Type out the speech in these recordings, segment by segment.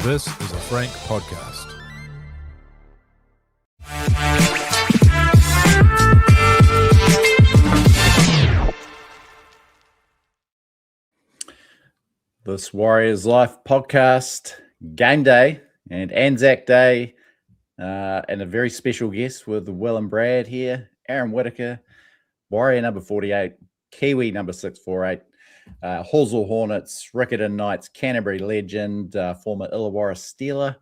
This is a Frank podcast. This Warriors Life podcast, game day and Anzac Day, and a very special guest with Will and Brad here. Aaron Whittaker, Warrior number 48, Kiwi number 648, Hawesville Hornets, Riccarton Knights, Canterbury legend, former Illawarra Steeler,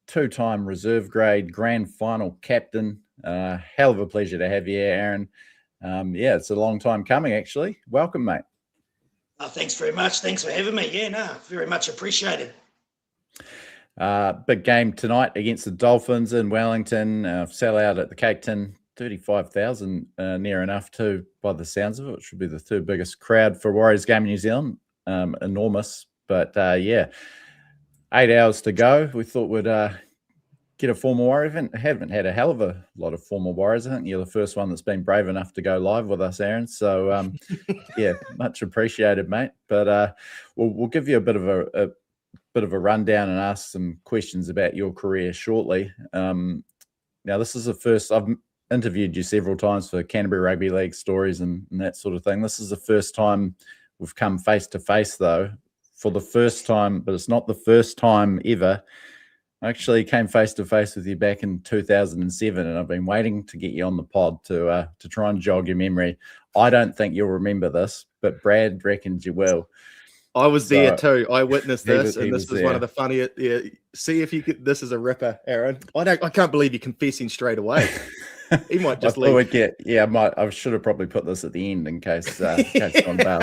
two-time reserve grade grand final captain. Hell of a pleasure to have you here, Aaron. It's a long time coming, actually. Welcome, mate. Thanks very much. Thanks for having me. Very much appreciated. Big game tonight against the Dolphins in Wellington. Sell out at the Cape Tin, 35,000, near enough too, by the sounds of it. It should be the third biggest crowd for a Warriors game in New Zealand. Enormous. But 8 hours to go. We thought we'd get a former Warrior. Haven't had a hell of a lot of former Warriors. I think you're the first one that's been brave enough to go live with us, Aaron. So, much appreciated, mate. But we'll give you a bit of a rundown and ask some questions about your career shortly. Now, this is the first. I've interviewed you several times for Canterbury Rugby League stories and that sort of thing. This is the first time we've come face to face, though, for the first time, but it's not the first time ever. I actually came face to face with you back in 2007, and I've been waiting to get you on the pod to try and jog your memory. I don't think you'll remember this, but Brad reckons you will. I was there too. I witnessed this, and this was there. One of the funniest. Yeah, see if you could. This is a ripper, Aaron. I can't believe you're confessing straight away. He might just leave. I should have probably put this at the end in case on bail.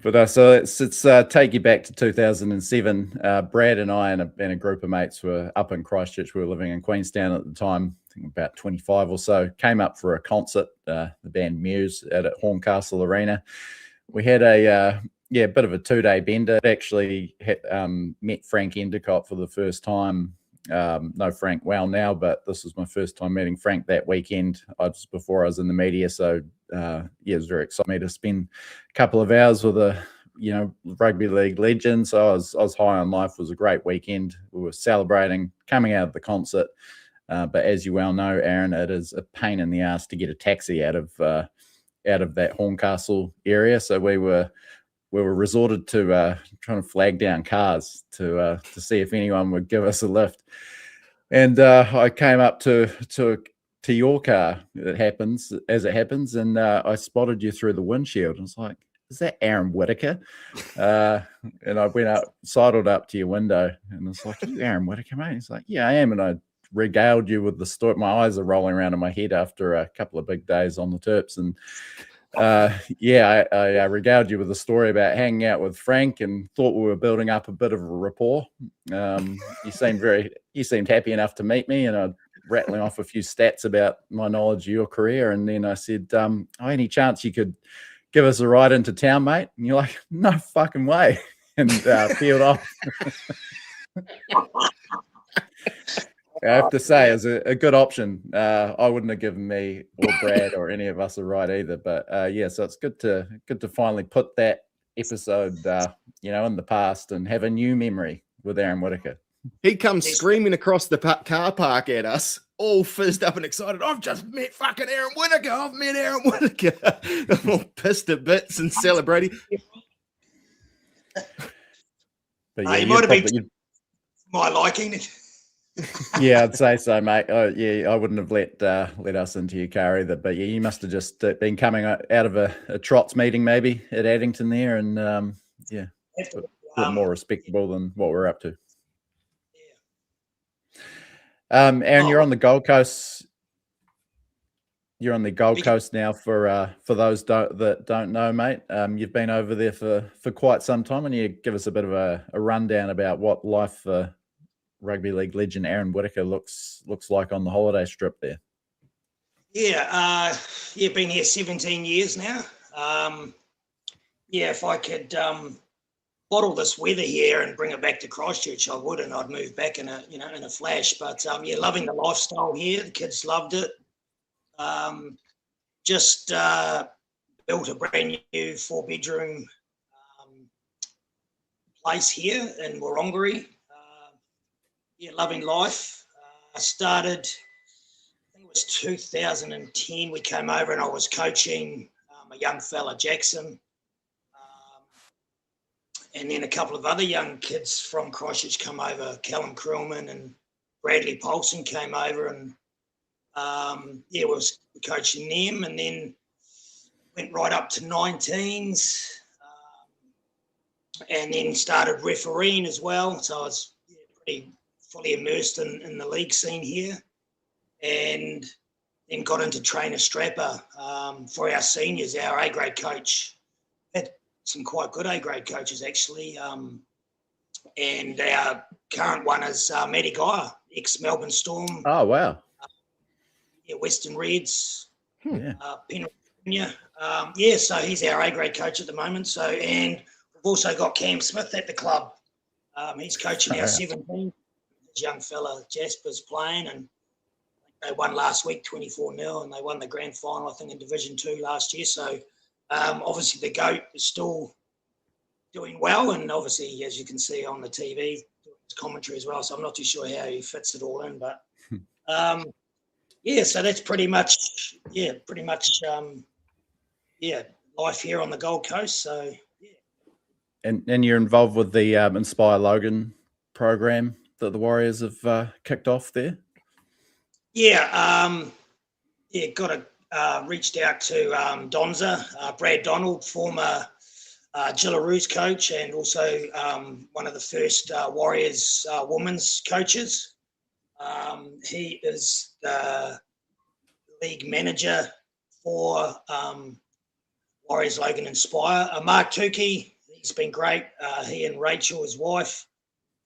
But so let's take you back to 2007. Brad and I and a group of mates were up in Christchurch. We were living in Queenstown at the time, I think about 25 or so. Came up for a concert, the band Muse, at Horncastle Arena. We had a bit of a 2-day bender. Actually met Frank Endicott for the first time. Know Frank well now, but this was my first time meeting Frank that weekend. Before I was in the media, so it was very exciting to spend a couple of hours with a rugby league legend. So I was high on life. It was a great weekend. We were celebrating coming out of the concert, but as you well know, Aaron, it is a pain in the ass to get a taxi out of that Horncastle area. So we were resorted to trying to flag down cars to see if anyone would give us a lift. And I came up to your car. It happens, and I spotted you through the windshield. I was like, "Is that Aaron Whittaker?" And I went up, sidled up to your window, and I was like, "Are you Aaron Whittaker, mate?" He's like, "Yeah, I am." And I regaled you with the story. My eyes are rolling around in my head after a couple of big days on the Terps, and I regaled you with a story about hanging out with Frank and thought we were building up a bit of a rapport. You seemed happy enough to meet me, and I rattling off a few stats about my knowledge of your career, and then I said, any chance you could give us a ride into town, mate? And you're like, "No fucking way," and peeled off. I have to say, it's a good option. I wouldn't have given me or Brad or any of us a ride either. But so it's good to finally put that episode, in the past and have a new memory with Aaron Whittaker. He comes screaming across the car park at us, all fizzed up and excited. "I've just met fucking Aaron Whittaker. I've met Aaron Whittaker." I'm all pissed to bits and celebrating. But you might have been my liking. Yeah, I'd say so, mate. I wouldn't have let us into your car either. But you must have just been coming out of a Trots meeting maybe at Addington there, and a bit more respectable than what we're up to. Aaron, you're on the Gold Coast. You're on the Gold Coast now for those that don't know, mate. You've been over there for quite some time, and you give us a bit of a rundown about what life for rugby league legend Aaron Whittaker looks like on the holiday strip there. Been here 17 years now. If I could bottle this weather here and bring it back to Christchurch, I would, and I'd move back in a flash. But loving the lifestyle here. The kids loved it. Just built a brand new 4-bedroom place here in Wurrunggeri. Loving life. I started, I think it was 2010. We came over and I was coaching a young fella, Jackson. And then a couple of other young kids from Christchurch come over. Callum Krillman and Bradley Paulson came over, and was coaching them. And then went right up to 19s, and then started refereeing as well. So I was pretty fully immersed in the league scene here, and then got into trainer strapper for our seniors. Our A-grade coach had some quite good A-grade coaches, actually. And our current one is Matty Geyer, ex-Melbourne Storm. Oh, wow. Western Reds, Yeah. Penrith. So he's our A-grade coach at the moment. So, and we've also got Cam Smith at the club. He's coaching our 17. This young fella, Jasper's playing, and they won last week 24-0, and they won the grand final, I think, in Division 2 last year. So, obviously, the GOAT is still doing well, and obviously, as you can see on the TV, doing his commentary as well. So I'm not too sure how he fits it all in, but so that's pretty much life here on the Gold Coast. So And you're involved with the Inspire Logan program that the Warriors have kicked off there? Reached out to Donza, Brad Donald, former Gillaroos coach, and also one of the first Warriors women's coaches. He is the league manager for Warriors Logan Inspire. Mark Tukey, he's been great. He and Rachel, his wife.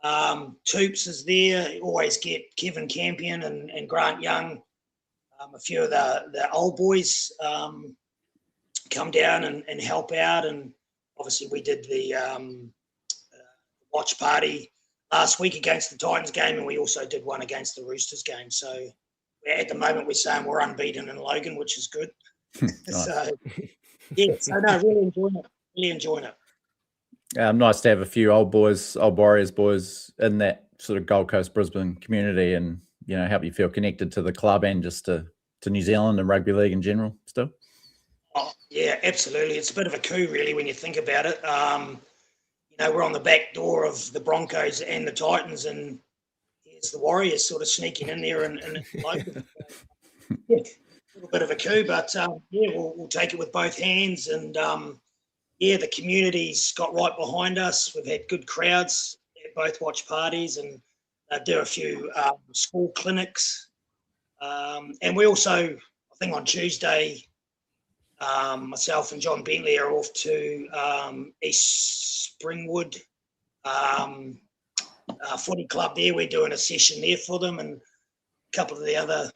Toops is there. You always get Kevin Campion and Grant Young. A few of the old boys come down and help out. And obviously we did the watch party last week against the Titans game, and we also did one against the Roosters game. So at the moment we're saying we're unbeaten in Logan, which is good. Really enjoying it. Nice to have a few old Warriors boys in that sort of Gold Coast Brisbane community, and help you feel connected to the club and just to New Zealand and rugby league in general still. Oh, yeah, absolutely. It's a bit of a coup, really, when you think about it. We're on the back door of the Broncos and the Titans, and here's the Warriors sort of sneaking in there and Logan. A little bit of a coup, but we'll take it with both hands. And the community's got right behind us. We've had good crowds at both watch parties, and do a few school clinics. And we also, I think on Tuesday, myself and John Bentley are off to East Springwood footy club there. We're doing a session there for them, and a couple of the other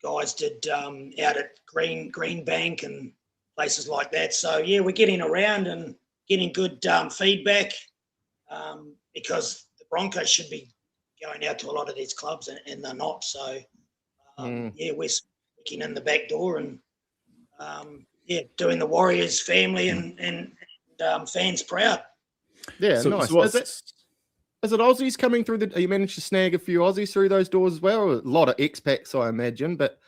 guys did out at Green Bank and places like that. So, we're getting around and getting good feedback because the Broncos should be going out to a lot of these clubs, and they're not. So, we're sneaking in the back door and, doing the Warriors family and fans proud. Yeah, So, nice. so Is it Aussies coming through you managed to snag a few Aussies through those doors as well? A lot of expats, I imagine, but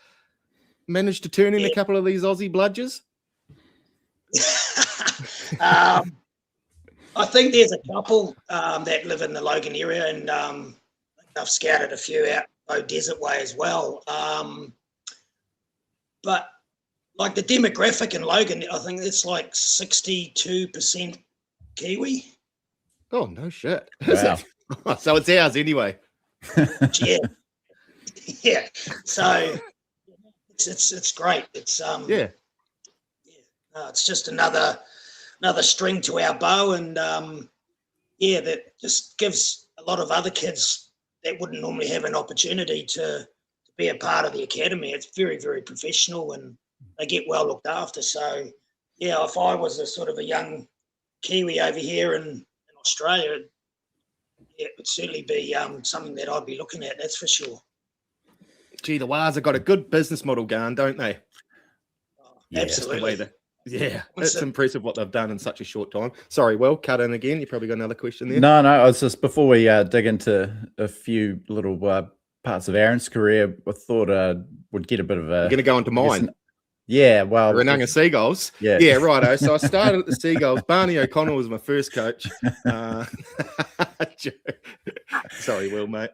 managed to turn in a couple of these Aussie bludgers? I think there's a couple that live in the Logan area, and I've scouted a few out Desert Way as well. But like the demographic in Logan, I think it's like 62% Kiwi. Oh, no shit. Wow. So it's ours anyway. Yeah. Yeah. So it's great. It's it's just another string to our bow, and that just gives a lot of other kids that wouldn't normally have an opportunity to be a part of the academy. It's very, very professional, and they get well looked after. So if I was a sort of a young Kiwi over here in Australia, it would certainly be something that I'd be looking at, that's for sure. Gee, the Wars have got a good business model going, don't they? Absolutely. Yeah, it's impressive what they've done in such a short time. Sorry, Will, cut in again. You probably got another question there. No, I was just, before we dig into a few little parts of Aaron's career, I thought would get a bit of a... You're going to go into mine. Yeah, well... Ranunga Seagulls. Yeah, righto. So I started at the Seagulls. Barney O'Connell was my first coach. Sorry, Will, mate.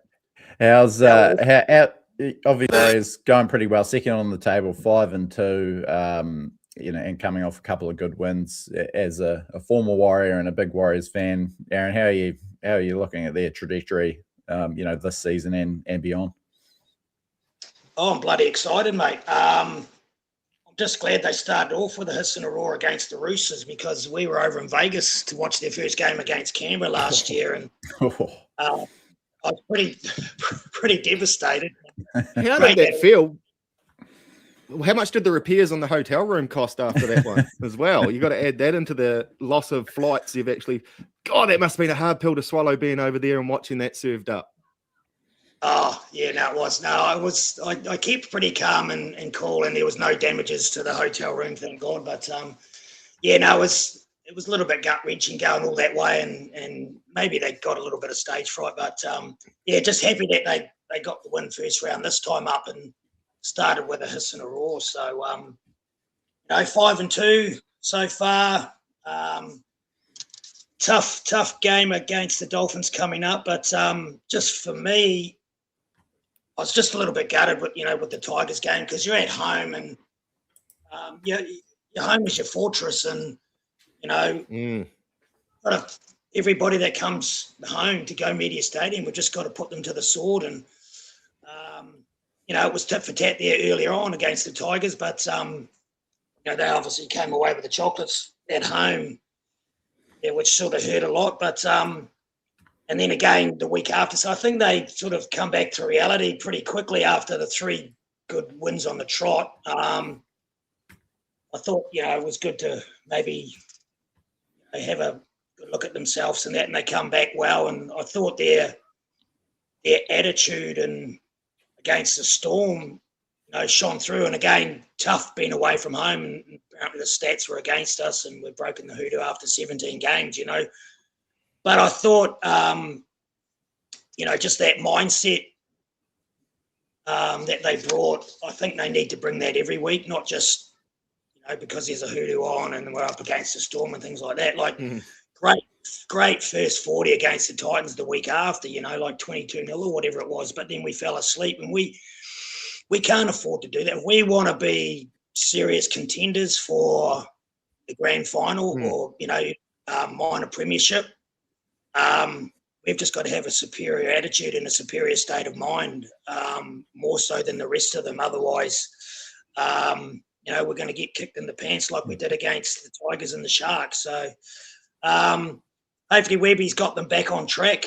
How's... obviously, it's going pretty well. Second on the table, 5-2. And coming off a couple of good wins. As a former Warrior and a big Warriors fan, Aaron, how are you looking at their trajectory, this season and beyond? Oh, I'm bloody excited, mate. I'm just glad they started off with a hiss and a roar against the Roosters, because we were over in Vegas to watch their first game against Canberra last year, and I was pretty devastated. How did that feel? How much did the repairs on the hotel room cost after that one as well? You got to add that into the loss of flights. You've actually, God, that must have been a hard pill to swallow, being over there and watching that served up. Oh, yeah, no, it was. No, I kept pretty calm and cool, and there was no damages to the hotel room, thank God. But it was a little bit gut wrenching going all that way, and maybe they got a little bit of stage fright. But just happy that they got the win first round this time up and started with a hiss and a roar. So 5-2 so far. Tough game against the Dolphins coming up, but just for me, I was just a little bit gutted with the Tigers game, because you're at home, and your home is your fortress, and everybody that comes home to Go Media Stadium, we've just got to put them to the sword. And it was tit for tat there earlier on against the Tigers, but they obviously came away with the chocolates at home, which sort of hurt a lot. But and then again the week after, so I think they sort of come back to reality pretty quickly after the 3 good wins on the trot. I thought it was good to maybe have a good look at themselves and that, and they come back well. And I thought their attitude and against the Storm, shone through. And again, tough being away from home, and apparently the stats were against us, and we've broken the hoodoo after 17 games, But I thought, just that mindset that they brought, I think they need to bring that every week, not just, because there's a hoodoo on and we're up against the Storm and things like that. Like, great first 40 against the Titans the week after, like 22-0 or whatever it was. But then we fell asleep, and we can't afford to do that. If we want to be serious contenders for the grand final or, minor premiership, we've just got to have a superior attitude and a superior state of mind, more so than the rest of them. Otherwise, we're going to get kicked in the pants like we did against the Tigers and the Sharks. So hopefully Webby's got them back on track.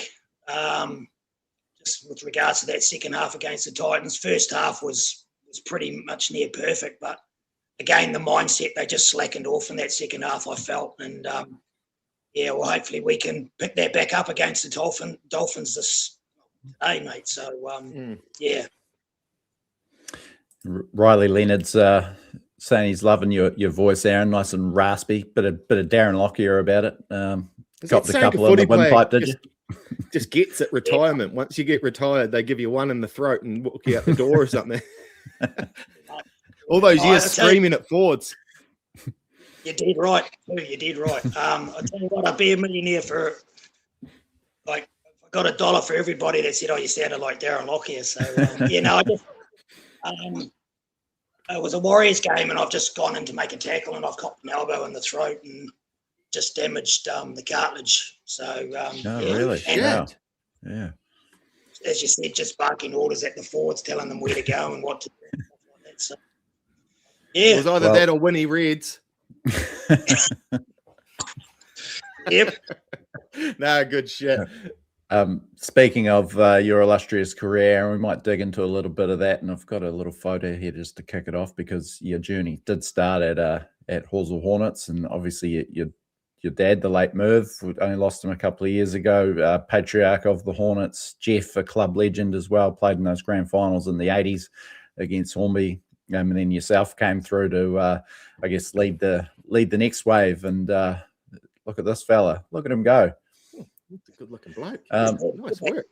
Just with regards to that second half against the Titans, first half was pretty much near perfect, but again, the mindset, they just slackened off in that second half, I felt. And hopefully we can pick that back up against the Dolphins this day, mate. So Riley Leonard's saying he's loving your voice, Aaron, nice and raspy, bit of Darren Lockyer about it. Got the couple on the windpipe, did you? Just gets it, retirement. Once you get retired, they give you one in the throat and walk you out the door or something. All those years screaming at Fords. You did right. You did right. I tell you what, I'd be a millionaire for, like, I got $1 for everybody that said, "Oh, you sounded like Darren Lockyer." So it was a Warriors game, and I've just gone in to make a tackle, and I've copped an elbow in the throat and just damaged the cartilage. So really? And, yeah. As you said, just barking orders at the forwards, telling them where to go and what to do. Like that. So, it was either that or Winnie Reds. Yep. Good shit. Speaking of your illustrious career, we might dig into a little bit of that, and I've got a little photo here just to kick it off, because your journey did start at Horsell Hornets, and obviously your dad, the late Merv, we only lost him a couple of years ago, patriarch of the Hornets. Jeff, a club legend as well, played in those grand finals in the 80s against Hornby. And then yourself came through to, lead the lead the next wave. And look at this fella. Look at him go. That's a good-looking bloke. Nice work.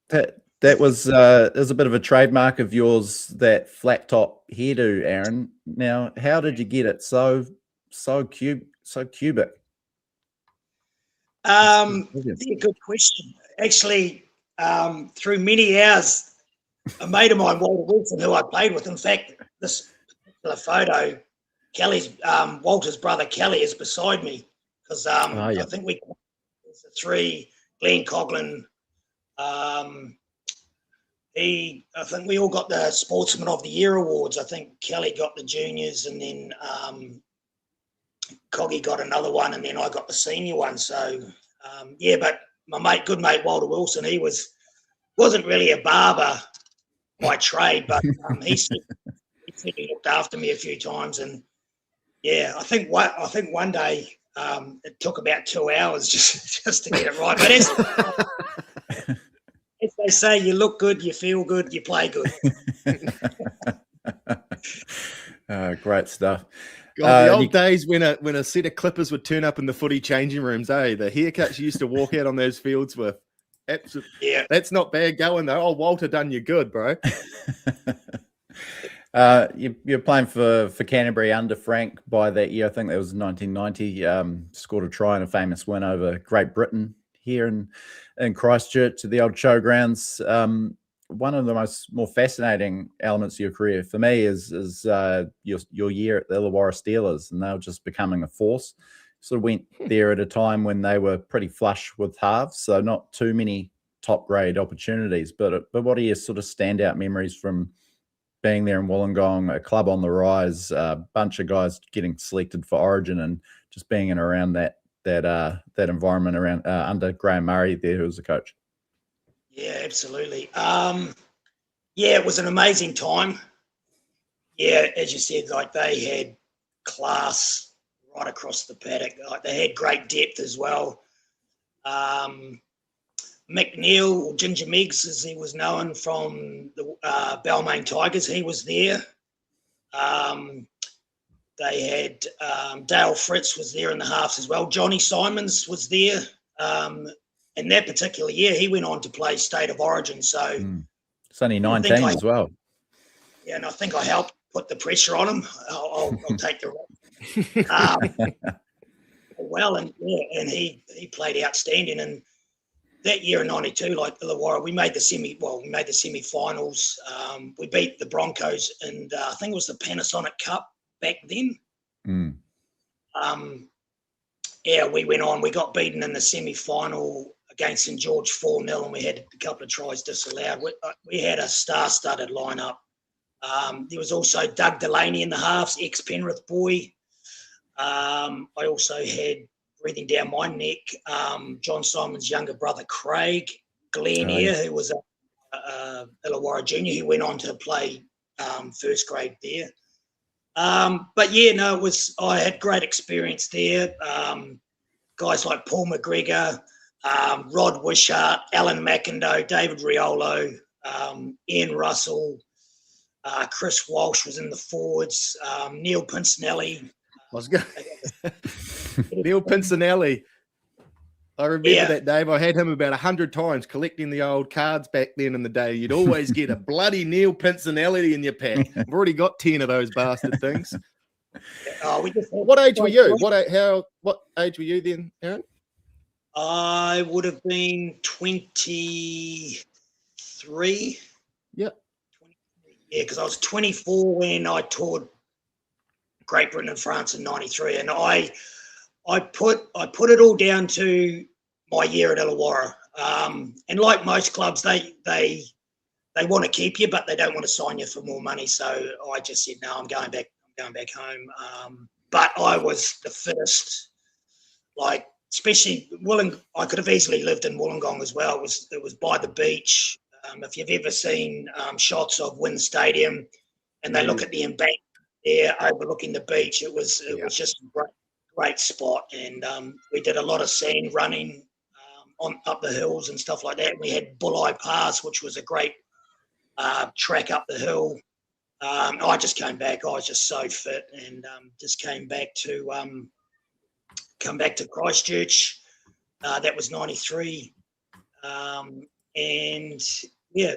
That was a bit of a trademark of yours, that flat top hairdo, Aaron. Now, how did you get it so cubic? Good question. Actually, through many hours, a mate of mine, Walter Wilson, who I played with. In fact, this particular photo, Kelly's Walter's brother Kelly is beside me, because I think the three, Glenn Coughlin. I think we all got the Sportsman of the Year awards. I think Kelly got the juniors, and then Coggy got another one, and then I got the senior one. So but my good mate Walter Wilson, he wasn't really a barber by trade, but he looked after me a few times, and I think one day it took about 2 hours just to get it right. But as they say, you look good, you feel good, you play good. Great stuff. God, the old days when a set of clippers would turn up in the footy changing rooms, the haircuts you used to walk out on those fields with. Absolutely. Yeah. That's not bad going, though. Oh, Walter done you good, bro. You're playing for Canterbury under Frank by that year. I think that was 1990. Scored a try in a famous win over Great Britain here in Christchurch at the old showgrounds. One of the more fascinating elements of your career for me is your year at the Illawarra Steelers, and they were just becoming a force. Sort of went there at a time when they were pretty flush with halves, so not too many top grade opportunities. But what are your sort of standout memories from being there in Wollongong, a club on the rise, a bunch of guys getting selected for Origin, and just being in around that environment around under Graham Murray there, who was the coach? Yeah, absolutely. It was an amazing time. Yeah, as you said, like they had class right across the paddock. Like they had great depth as well. McNeil, or Ginger Miggs, as he was known from the Balmain Tigers, he was there. They had Dale Fritz was there in the halves as well. Johnny Simons was there. In that particular year, he went on to play State of Origin. So it's only 19 as well. Yeah, and I think I helped put the pressure on him. I'll take the and he played outstanding. And that year in '92, like Illawarra, we made the semi-finals. We beat the Broncos, and I think it was the Panasonic Cup back then. We went on. We got beaten in the semi-final against St George 4-0, and we had a couple of tries disallowed. We had a star-studded lineup. There was also Doug Delaney in the halves, ex-Penrith boy. I also had, breathing down my neck, John Simon's younger brother, Craig, Glenn who was a Illawarra junior, who went on to play first grade there. I had great experience there. Guys like Paul McGregor, Rod Wishart, Alan McIndoe, David Riolo, Ian Russell, Chris Walsh was in the forwards, Neil Pincinelli. Neil Pincinelli. I remember that, Dave. I had him about 100 times collecting the old cards back then in the day. You'd always get a bloody Neil Pincinelli in your pack. I've already got 10 of those bastard things. What age were you? What age were you then, Aaron? I would have been 23. Yep. Yeah, because I was 24 when I toured Great Britain and France in '93, and I put it all down to my year at Illawarra. And like most clubs, they want to keep you, but they don't want to sign you for more money. So I just said, no, I'm going back home. But I was the fittest, like, especially Wollongong. I could have easily lived in Wollongong as well. It was by the beach. If you've ever seen shots of Wynn Stadium, and they look at the embankment there overlooking the beach, it was just a great spot. And we did a lot of sand running up the hills and stuff like that. We had Bulleye Pass, which was a great track up the hill. I just came back. I was just so fit, and just came back to Christchurch. That was 93, and yeah,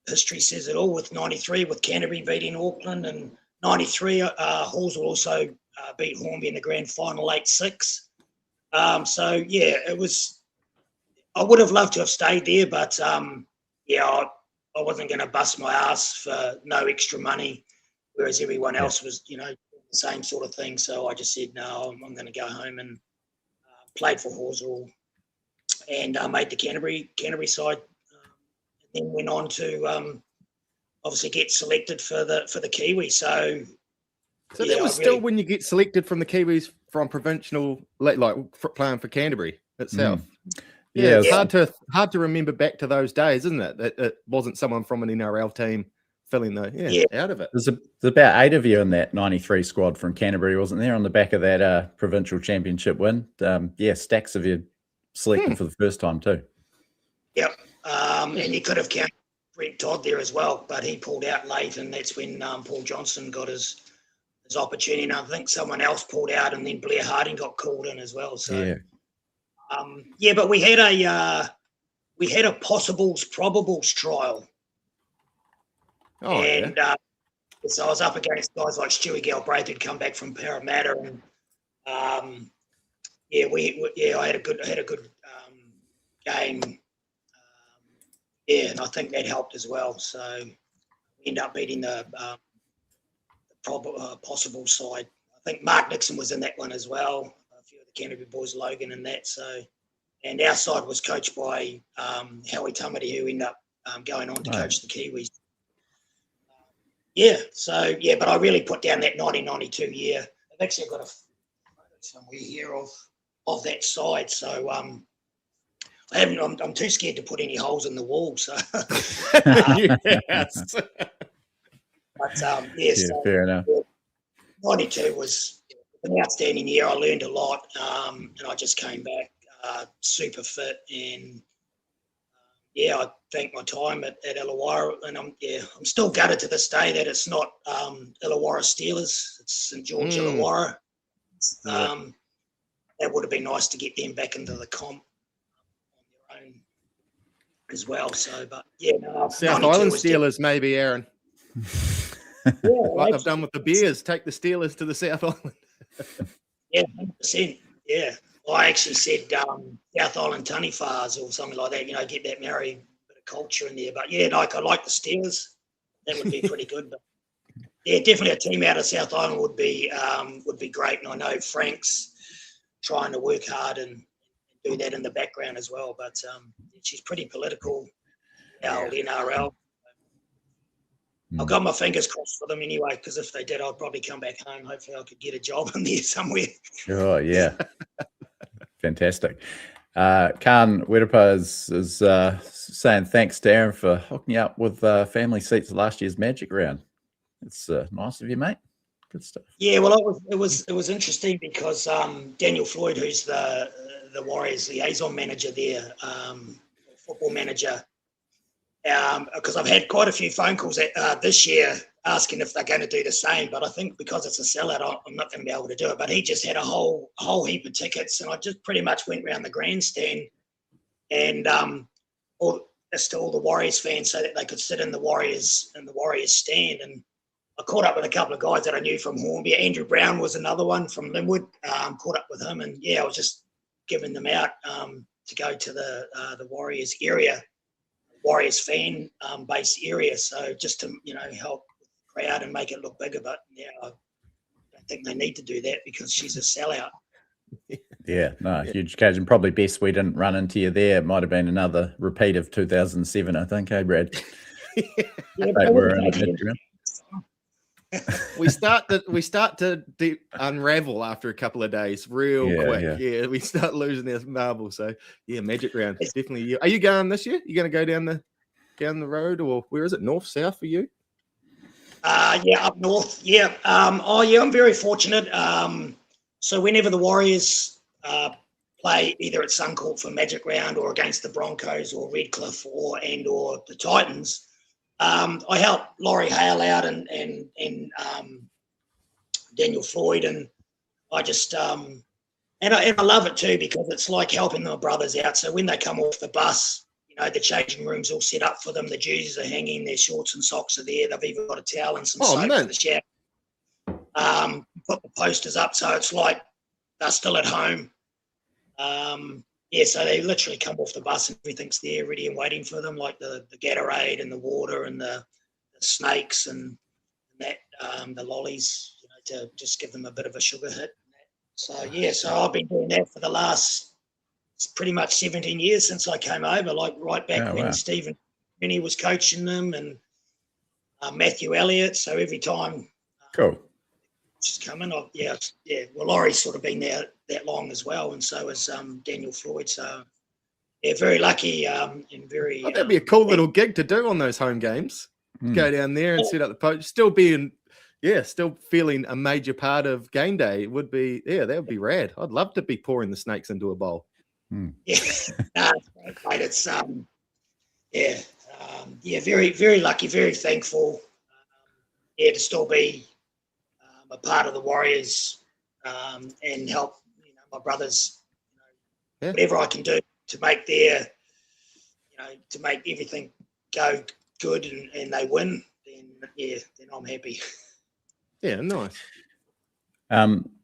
history says it all. With 93, with Canterbury beating Auckland, and 93, Halls will also beat Hornby in the grand final 8-6. So yeah, it was. I would have loved to have stayed there, but yeah, I wasn't going to bust my ass for no extra money, whereas everyone else was, the same sort of thing. So I just said, no, I'm going to go home, and played for Horsell, and made the Canterbury side. And then went on to obviously get selected for the Kiwi. So that was still when you get selected from the Kiwis from provincial, like playing for Canterbury itself. Yeah, it's hard to remember back to those days, isn't it? That it wasn't someone from an NRL team filling out of it. There's about 8 of you in that 93 squad from Canterbury, wasn't there, on the back of that provincial championship win? Stacks of you selected for the first time too. Yep, and you could have counted Brent Todd there as well, but he pulled out late, and that's when Paul Johnson got his opportunity. And I think someone else pulled out, and then Blair Harding got called in as well. So. But we had a possibles probables trial, so I was up against guys like Stewie Galbraith who'd come back from Parramatta, and I had a good game, and I think that helped as well. So we ended up beating the possible side. I think Mark Nixon was in that one as well. Canterbury boys, Logan, and that. So, and our side was coached by Howie Tamati, who ended up going on to coach the Kiwis. But I really put down that 1992 year. I've actually got a photo somewhere here of that side. So I'm too scared to put any holes in the wall. So yes. But fair enough. 92 was an outstanding year. I learned a lot, and I just came back super fit. And I think my time at Illawarra, and I'm still gutted to this day that it's not Illawarra Steelers. It's St George Illawarra. That would have been nice to get them back into the comp on their own as well. So, but South Island Steelers, maybe, Aaron. Like they've done with the Bears, take the Steelers to the South Island. 100%. Yeah, I actually said South Island Tunifars or something like that. Get that Maori bit of culture in there. But I like the Steelers. That would be pretty good. But definitely a team out of South Island would be great. And I know Frank's trying to work hard and do that in the background as well. But she's pretty political. Our NRL. I've got my fingers crossed for them anyway, because if they did, I'd probably come back home. Hopefully I could get a job in there somewhere. Oh, yeah. Fantastic. Khan Whittaker is saying thanks to Aaron for hooking up with family seats last year's Magic Round. It's nice of you, mate. Good stuff. Yeah, well, it was interesting because Daniel Floyd, who's the Warriors liaison manager there, football manager, because I've had quite a few phone calls this year asking if they're going to do the same, but I think because it's a sellout, I'm not going to be able to do it. But he just had a whole heap of tickets, and I just pretty much went around the grandstand and all the Warriors fans so that they could sit in the Warriors stand. And I caught up with a couple of guys that I knew from Hornby. Andrew Brown was another one from Linwood. Caught up with him, and I was just giving them out to go to the Warriors area. Warriors fan based area, so just to help the crowd and make it look bigger. But I don't think they need to do that because she's a sellout. Huge occasion. Probably best we didn't run into you there. It might have been another repeat of 2007, I think. Hey, Brad. We start to unravel after a couple of days real quick. Yeah, we start losing our marble. So Magic Round definitely. Are you going this year? You going to go down the road, or where is it? North, south for you? Up north. I'm very fortunate. So whenever the Warriors play either at Suncorp for Magic Round or against the Broncos or Redcliffe or the Titans, I helped Laurie Hale out and Daniel Floyd, and I just and I love it too, because it's like helping my brothers out. So when they come off the bus, the changing room's all set up for them. The jerseys are hanging, their shorts and socks are there. They've even got a towel and some soap for the shower. Put the posters up, so it's like they're still at home. So they literally come off the bus and everything's there ready and waiting for them, like the Gatorade and the water and the snakes and that, the lollies, to just give them a bit of a sugar hit. So I've been doing that for the last pretty much 17 years since I came over, like right back when Stephen Finney was coaching them, and Matthew Elliott. So every time she's coming, well, Laurie's sort of been there that long as well, and so is Daniel Floyd. So very lucky, and very. That'd be a cool little gig to do on those home games. Go down there and set up the post, still feeling a major part of game day. It would be, that would be rad. I'd love to be pouring the snakes into a bowl. It's great. It's very, very lucky, very thankful. To still be a part of the Warriors, and help my brothers. Whatever I can do to make to make everything go good, and they win, then I'm happy. Yeah, nice.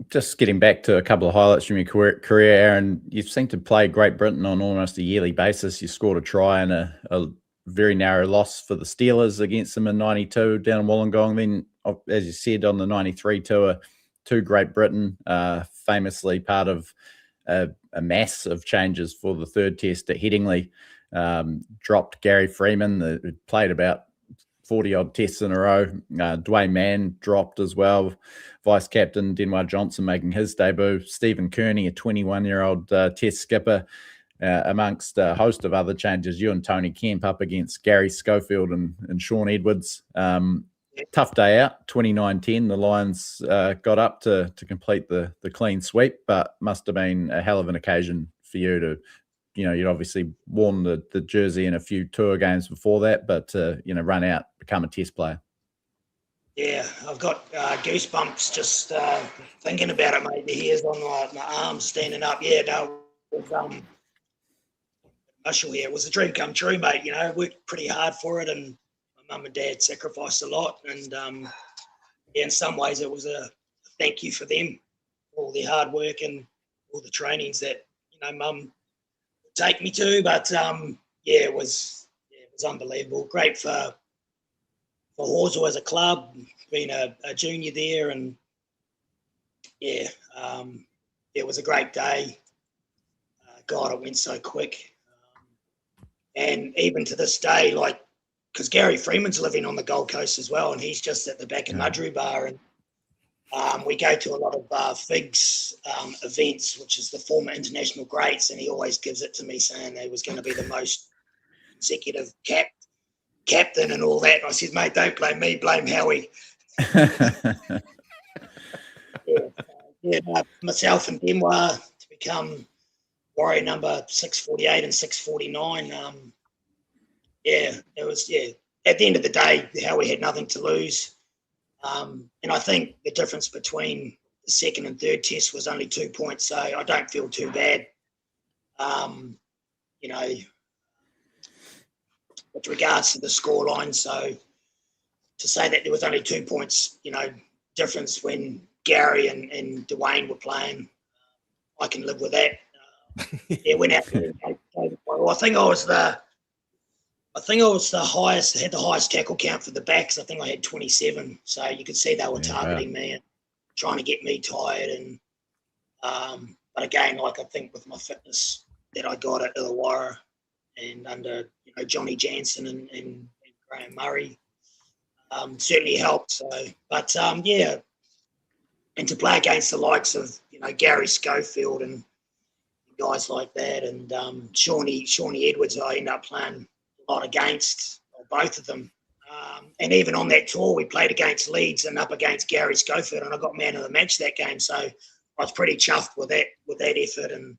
Just getting back to a couple of highlights from your career, Aaron, you seem to play Great Britain on almost a yearly basis. You scored a try and a very narrow loss for the Steelers against them in 92 down in Wollongong. Then, as you said, on the 93 tour to Great Britain, famously part of a mass of changes for the third test at Headingley. Dropped Gary Freeman, who played about 40-odd tests in a row. Dwayne Mann dropped as well. Vice-captain Denwar Johnson making his debut. Stephen Kearney, a 21-year-old test skipper, amongst a host of other changes. You and Tony Kemp up against Gary Schofield and Sean Edwards. Tough day out, 29-10. The Lions got up to complete the clean sweep, but must have been a hell of an occasion for you to, you'd obviously worn the jersey in a few tour games before that, but run out, become a test player. Yeah, I've got goosebumps just thinking about it, mate. The hairs on my arms standing up. Yeah, no, it was emotional here. It was a dream come true, mate. Worked pretty hard for it, and my mum and dad sacrificed a lot. And in some ways, it was a thank you for them, all their hard work and all the trainings that mum would take me to. But it was unbelievable. Great for Horsell as a club, being a junior there, and it was a great day. God, it went so quick. And even to this day, because Gary Freeman's living on the Gold Coast as well, and he's just at the back of Mudgee Bar, and we go to a lot of FIGS events, which is the former international greats, and he always gives it to me saying he was going to be the most consecutive captain and all that. And I said, mate, don't blame me, blame Howie. Myself and Denwar to become Warrior number 648 and 649. It was, at the end of the day, Howie had nothing to lose. And I think the difference between the second and third test was only 2 points, so I don't feel too bad. With regards to the scoreline, so to say that there was only 2 points, difference when Gary and Dwayne were playing, I can live with that. Went out. I think I was the highest. Had the highest tackle count for the backs. I think I had 27. So you could see they were targeting me and trying to get me tired. And but again, I think with my fitness that I got at Illawarra and under Johnny Jansen and Graham Murray certainly helped. So, but and to play against the likes of Gary Schofield and guys like that, and Shawnee Edwards, I ended up playing a lot against, both of them. And even on that tour, we played against Leeds and up against Gary Schofield, and I got man of the match that game. So I was pretty chuffed with that effort. And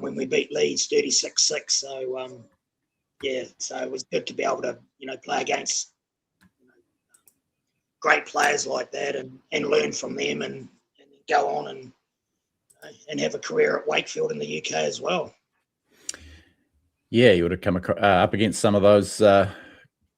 when we beat Leeds 36-6, so yeah, so it was good to be able to, play against great players like that and learn from them and go on and have a career at Wakefield in the UK as well. Yeah, you would have come up against some of those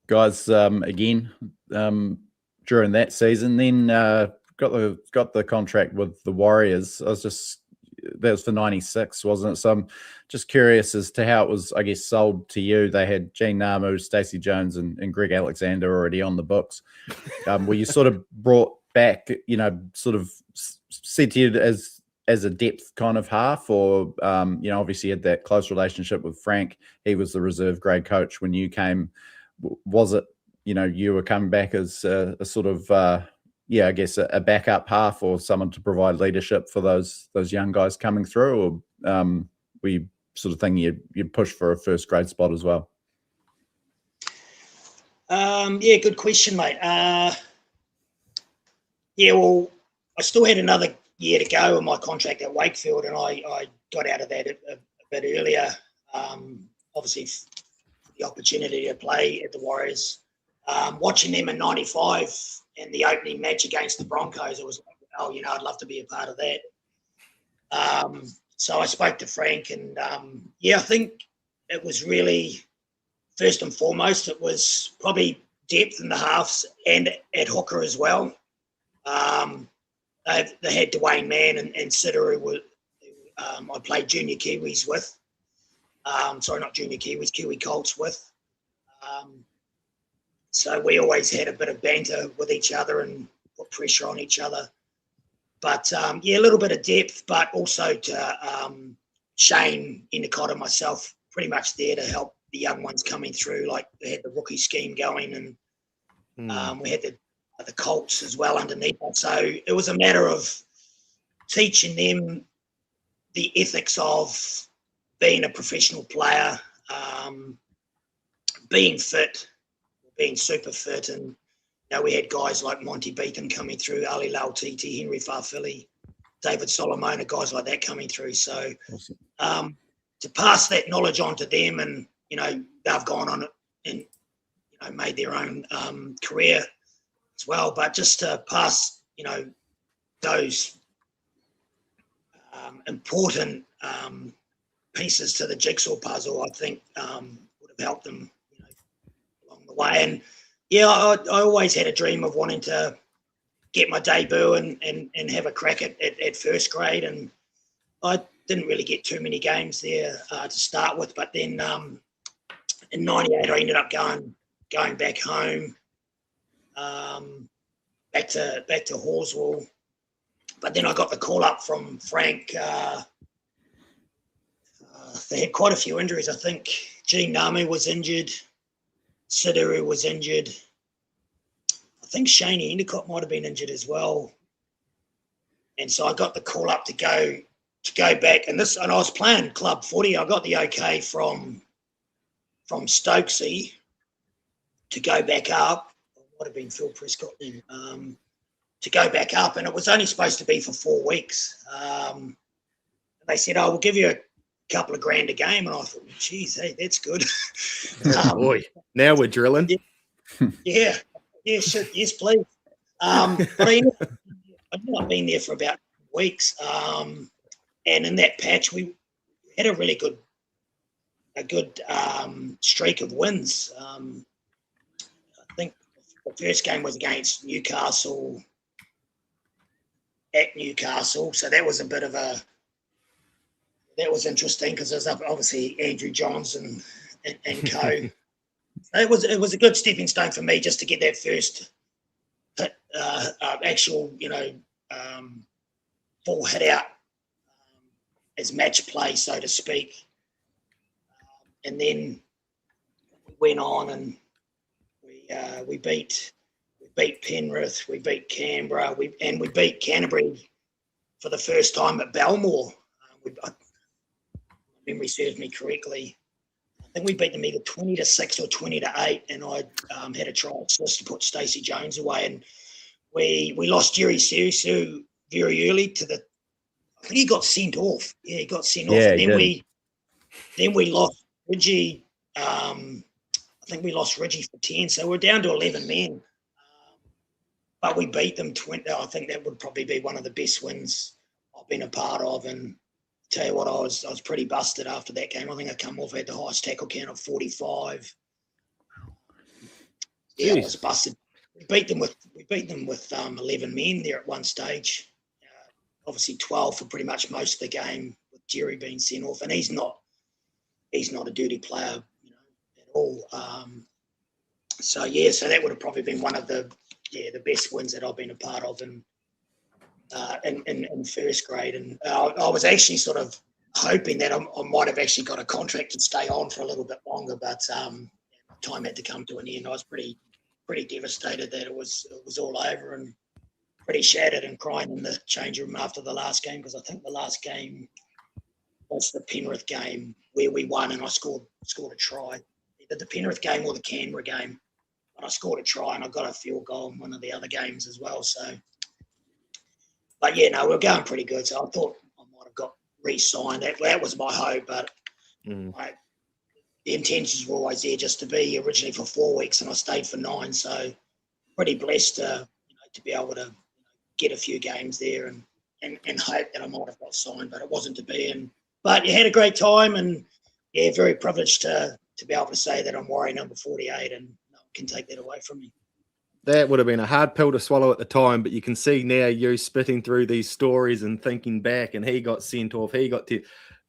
guys again during that season. Then got the contract with the Warriors. That was for 96, wasn't it? So I'm just curious as to how it was, I guess, sold to you. They had Gene Namu, Stacey Jones, and Greg Alexander already on the books. Were you sort of brought back, sort of said to you as a depth kind of half, or obviously you had that close relationship with Frank. He was the reserve grade coach when you came. Was it, you were coming back as a sort of I guess a backup half or someone to provide leadership for those young guys coming through, or were you sort of thinking you'd push for a first grade spot as well? Yeah, good question, mate. Well, I still had another year to go in my contract at Wakefield, and I got out of that a bit earlier. Obviously, the opportunity to play at the Warriors. Watching them in 95 and the opening match against the Broncos, it was like, I'd love to be a part of that. So I spoke to Frank, and I think it was really, first and foremost, it was probably depth in the halves and at hooker as well. They had Dwayne Mann and Sitter, who I played junior Kiwis with. Sorry, not junior Kiwis, Kiwi Colts with. So we always had a bit of banter with each other and put pressure on each other. But, a little bit of depth, but also to Shane, Endicott, and myself, pretty much there to help the young ones coming through. Like, they had the rookie scheme going, and we had the Colts as well underneath it. So it was a matter of teaching them the ethics of being a professional player, being fit, being super fit. And we had guys like Monty Beaton coming through, Ali Lautiti, Henry Farfilli, David Solomona, guys like that coming through. So awesome. To pass that knowledge on to them, and they've gone on and made their own career as well, but just to pass those important pieces to the jigsaw puzzle, I think would have helped them along the way. And I always had a dream of wanting to get my debut and have a crack at first grade, and I didn't really get too many games there to start with, but then in 98 I ended up going back home, back to Horswell. But then I got the call up from Frank. They had quite a few injuries. I think Gene Namu was injured, Sideru was injured. I think Shane Endicott might have been injured as well. And so I got the call up to go back. And I was playing club footy. I got the okay from Stokesy to go back up. It might have been Phil Prescott then. To go back up, and it was only supposed to be for 4 weeks. They said, we'll give you a couple of grand a game. And I thought, geez, hey, that's good. Boy, now we're drilling. Yeah, sure, yes, please. But I ended up being there for about weeks. And in that patch, we had a really good streak of wins. I think the first game was against Newcastle, at Newcastle. So that was that was interesting because there's obviously Andrew Johns and co. It was a good stepping stone for me just to get that first actual, full hit out as match play, so to speak. And then we went on and we beat Penrith, we beat Canberra, we beat Canterbury for the first time at Belmore. Memory serves me correctly. I think we beat them either 20-6 or 20-8, and I had a try assist to put Stacey Jones away. And we lost Jerry Serisu very early to the. I think he got sent off. Yeah, he got sent off. And then we lost Reggie I think we lost Reggie for 10, so we're down to 11 men. But we beat them 20. I think that would probably be one of the best wins I've been a part of. And tell you what, I was pretty busted after that game. I think I come off at the highest tackle count of 45. Yeah, I was busted. We beat them with 11 men there at one stage. Obviously 12 for pretty much most of the game, with Jerry being sent off, and he's not a dirty player, at all. So that would have probably been one of the best wins that I've been a part of in first grade. And I was actually sort of hoping that I might have actually got a contract and stay on for a little bit longer, but time had to come to an end. I was pretty devastated that it was all over, and pretty shattered and crying in the change room after the last game, because I think the last game was the Penrith game where we won and I scored a try. Either the Penrith game or the Canberra game. But I scored a try and I got a field goal in one of the other games as well. So, but yeah, no, we're going pretty good. So I thought I might have got re-signed. That was my hope, but the intentions were always there just to be originally for 4 weeks, and I stayed for 9. So pretty blessed to be able to get a few games there and hope that I might have got signed, but it wasn't to be. But you had a great time, and very privileged to be able to say that I'm Warrior number 48, and no one can take that away from me. That would have been a hard pill to swallow at the time, but you can see now you spitting through these stories and thinking back, and he got sent off,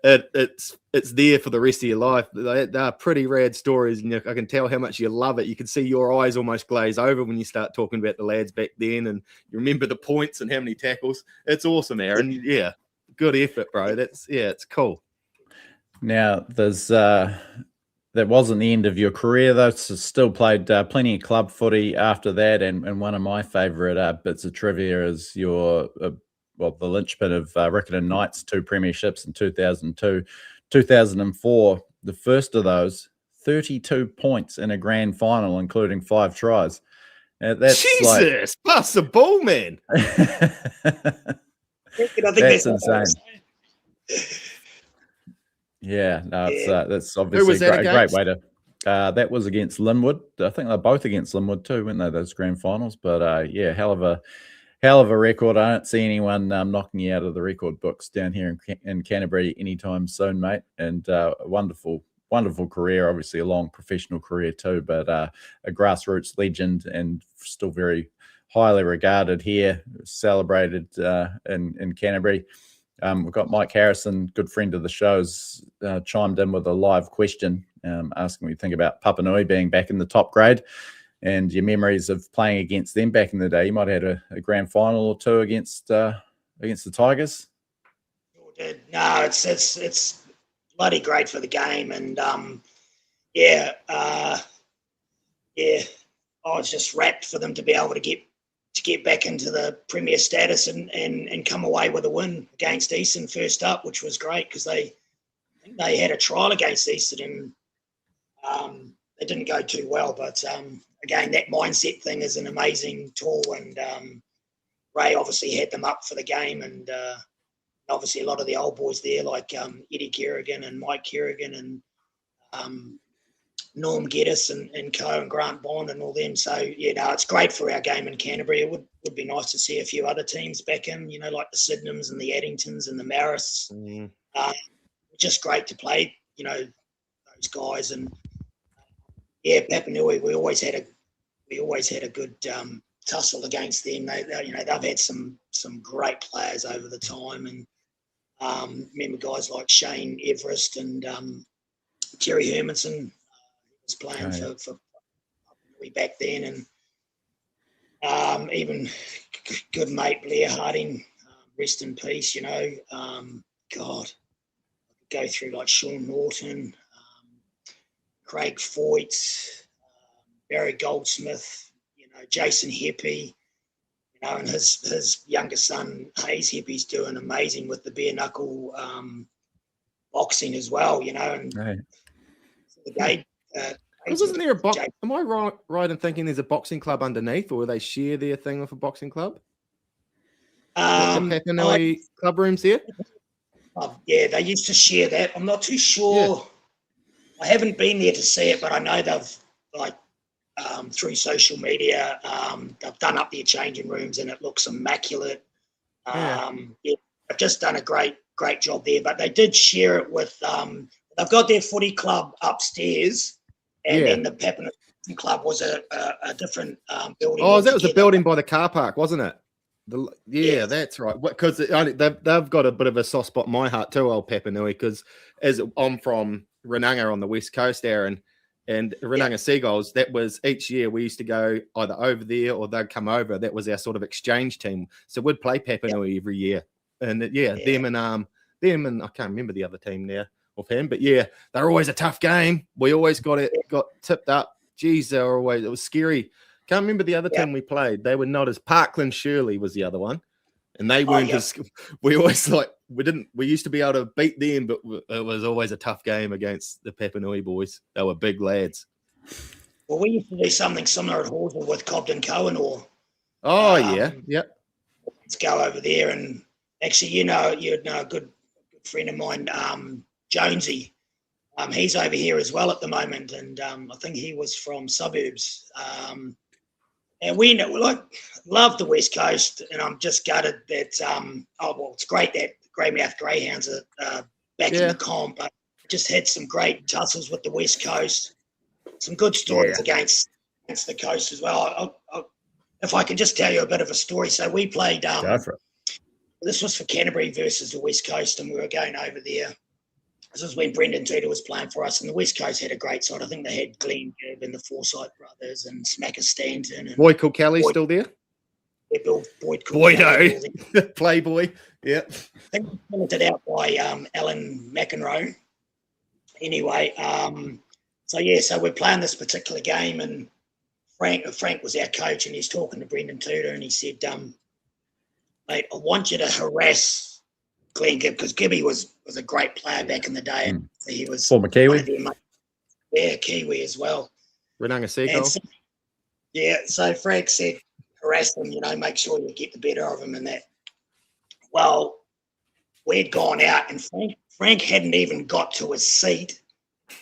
it's there for the rest of your life. They are pretty rad stories, and I can tell how much you love it. You can see your eyes almost glaze over when you start talking about the lads back then, and you remember the points and how many tackles. It's awesome, Aaron. Yeah, good effort, bro. It's cool. Now, that wasn't the end of your career, though. So still played plenty of club footy after that, and one of my favourite bits of trivia is your the linchpin of Riccarton Knights 2 premierships in 2002, 2004. The first of those, 32 points in a grand final, including 5 tries. That's Jesus, pass the ball, man. That's insane. Yeah, no, that's obviously a great way to. That was against Linwood. I think they're both against Linwood too, weren't they? Those grand finals. But hell of a record. I don't see anyone knocking you out of the record books down here in Canterbury anytime soon, mate. And a wonderful career. Obviously, a long professional career too, but a grassroots legend and still very highly regarded here. Celebrated in Canterbury. We've got Mike Harrison, good friend of the show's, chimed in with a live question, asking what you think about Papanui being back in the top grade and your memories of playing against them back in the day. You might have had a grand final or two against the Tigers. No, it's bloody great for the game, and I was just rapt for them to be able to get back into the premier status and come away with a win against Eastern first up, which was great because they had a trial against Eastern and it didn't go too well. But again, that mindset thing is an amazing tool, and Ray obviously had them up for the game, and obviously a lot of the old boys there like Eddie Kerrigan and Mike Kerrigan and Norm Geddes and Co and Grant Bond and all them. So, it's great for our game in Canterbury. It would be nice to see a few other teams back in, like the Sydenhams and the Addingtons and the Marist. Just great to play, those guys. And, Papanui, we always had a good tussle against them. They've had some great players over the time. And remember guys like Shane Everest and Terry Hermanson, was playing for way back then, and even good mate Blair Harding, rest in peace. God, go through like Sean Norton, Craig Foyt, Barry Goldsmith, Jason Heppy, and his younger son Hayes Heppy's doing amazing with the bare knuckle boxing as well. And the game. Wasn't there a am I right in thinking there's a boxing club underneath, or they share their thing with a boxing club? The Papanui club rooms there? They used to share that. I'm not too sure. I haven't been there to see it, but I know they've like through social media, they've done up their changing rooms and it looks immaculate. Yeah, they've just done a great job there. But they did share it with they've got their footy club upstairs, and then the Papineau Club was a different building. Oh, that was the building by the car park, wasn't it? That's right. Because they've got a bit of a soft spot in my heart too, old Papineau, because as I'm from Renanga on the west coast, Aaron, and Renanga Seagulls, that was each year we used to go either over there or they'd come over. That was our sort of exchange team. So we'd play Papineau every year. And them and I can't remember the other team now offhand, but they're always a tough game. We always got tipped up. Geez, it was scary. Can't remember the other team we played. They were not as Parkland Shirley was the other one. And they weren't as we always we used to be able to beat them, but it was always a tough game against the Papineau boys. They were big lads. Well, we used to do something similar at Horsell with Cobden Cohenor. Let's go over there, and actually, you'd know a good friend of mine, Jonesy. He's over here as well at the moment, and I think he was from suburbs. And we love the West Coast, and I'm just gutted that. It's great that Greymouth Greyhounds are back in the comp, but just had some great tussles with the West Coast. Some good stories against the coast as well. If I could just tell you a bit of a story. So we played. This was for Canterbury versus the West Coast, and we were going over there. This was when Brendan Tudor was playing for us, and the West Coast had a great side. I think they had Glenn Gibb and the Forsyth brothers and Smacker Stanton. And Boyd Kilkelly still there? Yeah, Boyd Kilkelly. Playboy. Yeah. I think we printed it out by Alan McEnroe. Anyway, so we're playing this particular game, and Frank was our coach, and he's talking to Brendan Tudor, and he said, mate, I want you to harass Glenn Gibb, because Gibby was a great player back in the day, and he was former Kiwi. Kiwi as well. Renanga Seagulls. So Frank said, harass him, make sure you get the better of him and that. Well, we'd gone out, and Frank hadn't even got to his seat,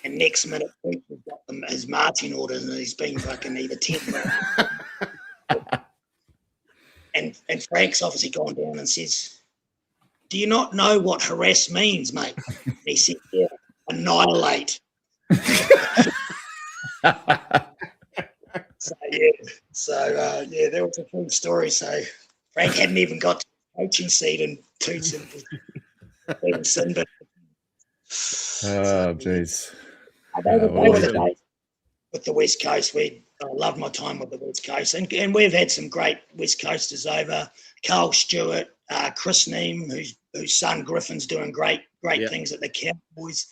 and next minute Frank had got his Martin orders, and he's been fucking either 10. and Frank's obviously gone down and says, do you not know what harass means, mate? And he said, yeah, annihilate. That was a cool story. So Frank hadn't even got to the coaching seat and Toots and Sin, but oh, jeez. They were the days with the West Coast. I loved my time with the West Coast, and we've had some great West Coasters over. Carl Stewart, Chris Neem, whose son Griffin's doing great things at the Cowboys.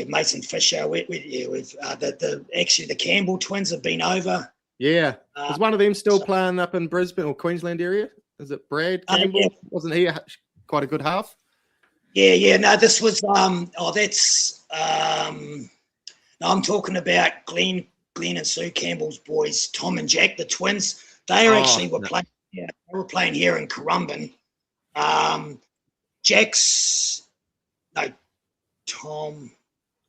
Mason Fisher. We've the Campbell twins have been over. Yeah, is one of them still playing up in Brisbane or Queensland area? Is it Brad Campbell? Wasn't he quite a good half? Yeah. No, this was I'm talking about Glenn and Sue Campbell's boys, Tom and Jack, the twins. They were playing. Yeah, they were playing here in Currumbin. Tom.